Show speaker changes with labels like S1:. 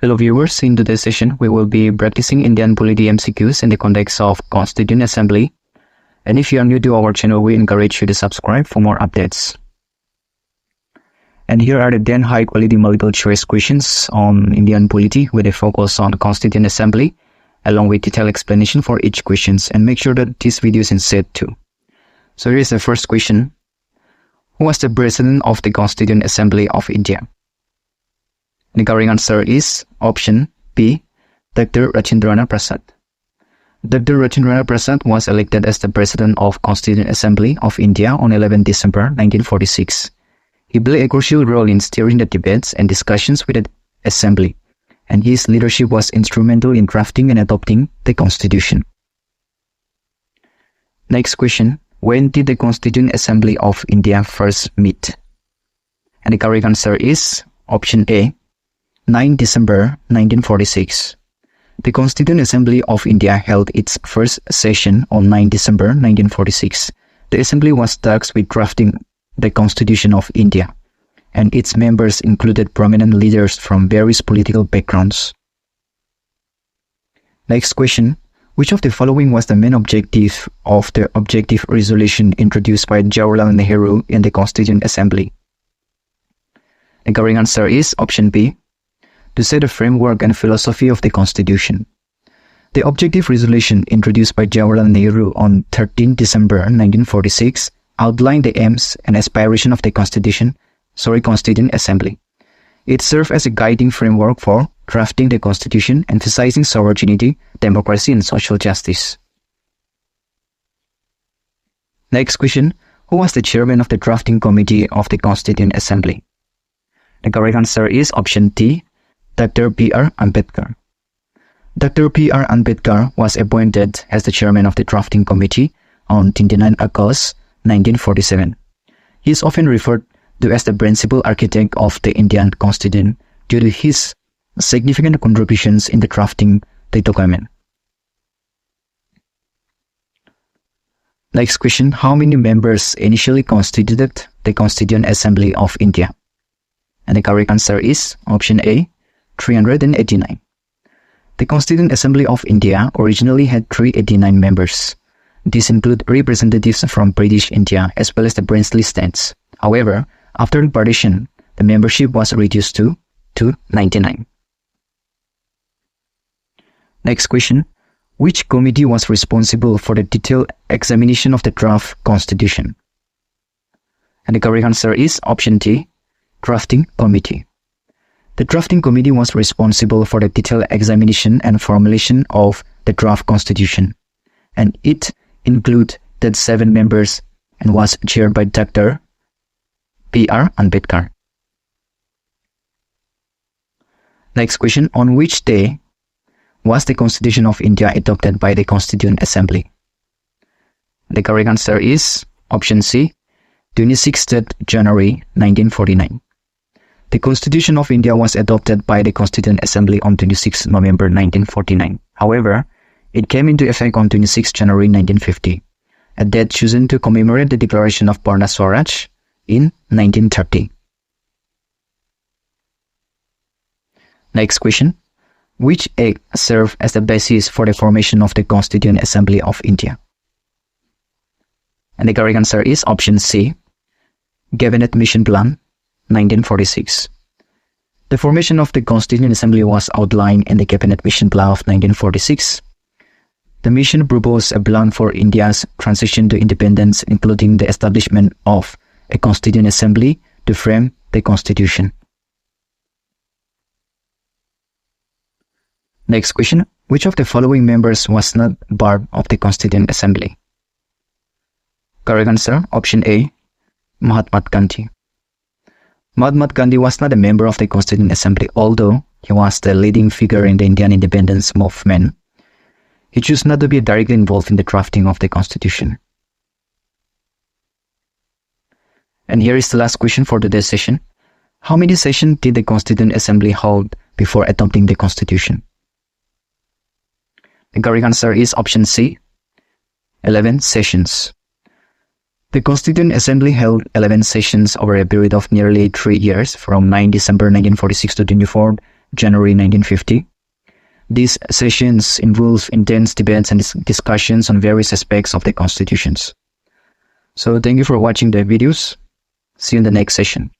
S1: Hello viewers, in today's session we will be practicing Indian Polity MCQs in the context of Constituent Assembly. And if you are new to our channel, we encourage you to subscribe for more updates. And here are the 10 high quality multiple choice questions on Indian Polity with a focus on Constituent Assembly, along with detailed explanation for each question. And make sure that this video is in set too. So here is the first question. Who was the President of the Constituent Assembly of India? The correct answer is option B, Dr. Rajendranath Prasad. Dr. Rajendranath Prasad was elected as the President of Constituent Assembly of India on 11 December 1946. He played a crucial role in steering the debates and discussions with the Assembly, and his leadership was instrumental in drafting and adopting the Constitution. Next question. When did the Constituent Assembly of India first meet? And the correct answer is option A, 9 December 1946. The Constituent Assembly of India held its first session on 9 December 1946. The Assembly was tasked with drafting the Constitution of India, and its members included prominent leaders from various political backgrounds. Next question. Which of the following was the main objective of the objective resolution introduced by Jawaharlal Nehru in the Constituent Assembly? The correct answer is option B, to set the framework and philosophy of the Constitution. The objective resolution introduced by Jawaharlal Nehru on 13 December 1946 outlined the aims and aspirations of the Constituent Assembly. It served as a guiding framework for drafting the Constitution, emphasizing sovereignty, democracy, and social justice. Next question. Who was the chairman of the drafting committee of the Constituent Assembly? The correct answer is option D, Dr. B.R. Ambedkar. Dr. B.R. Ambedkar was appointed as the chairman of the drafting committee on 29 August 1947. He is often referred to as the principal architect of the Indian Constitution due to his significant contributions in the drafting the document. Next question. How many members initially constituted the Constituent Assembly of India? And the correct answer is option A, 389. The Constituent Assembly of India originally had 389 members. These include representatives from British India as well as the princely states. However, after the partition, the membership was reduced to 99. Next question. Which committee was responsible for the detailed examination of the draft constitution? And the correct answer is option D, Drafting Committee. The Drafting Committee was responsible for the detailed examination and formulation of the draft constitution, and it included 7 members and was chaired by Dr. B.R. Ambedkar. Next question. On which day was the Constitution of India adopted by the Constituent Assembly? The correct answer is option C, 26th January 1949. The Constitution of India was adopted by the Constituent Assembly on 26 November 1949. However, it came into effect on 26 January 1950, a date chosen to commemorate the declaration of Varna Swaraj in 1930. Next question. Which act served as the basis for the formation of the Constituent Assembly of India? And the correct answer is option C, Cabinet Mission Plan 1946. The formation of the Constituent Assembly was outlined in the Cabinet Mission Plan of 1946. The mission proposed a plan for India's transition to independence, including the establishment of a Constituent Assembly to frame the Constitution. Next question. Which of the following members was not part of the Constituent Assembly? Correct answer, option A, Mahatma Gandhi. Mahatma Gandhi was not a member of the Constituent Assembly, although he was the leading figure in the Indian independence movement. He chose not to be directly involved in the drafting of the Constitution. And here is the last question for today's session. How many sessions did the Constituent Assembly hold before adopting the Constitution? The correct answer is option C, 11 sessions. The Constituent Assembly held 11 sessions over a period of nearly 3 years, from 9 December 1946 to 24 January 1950. These sessions involve intense debates and discussions on various aspects of the constitutions. So thank you for watching the videos. See you in the next session.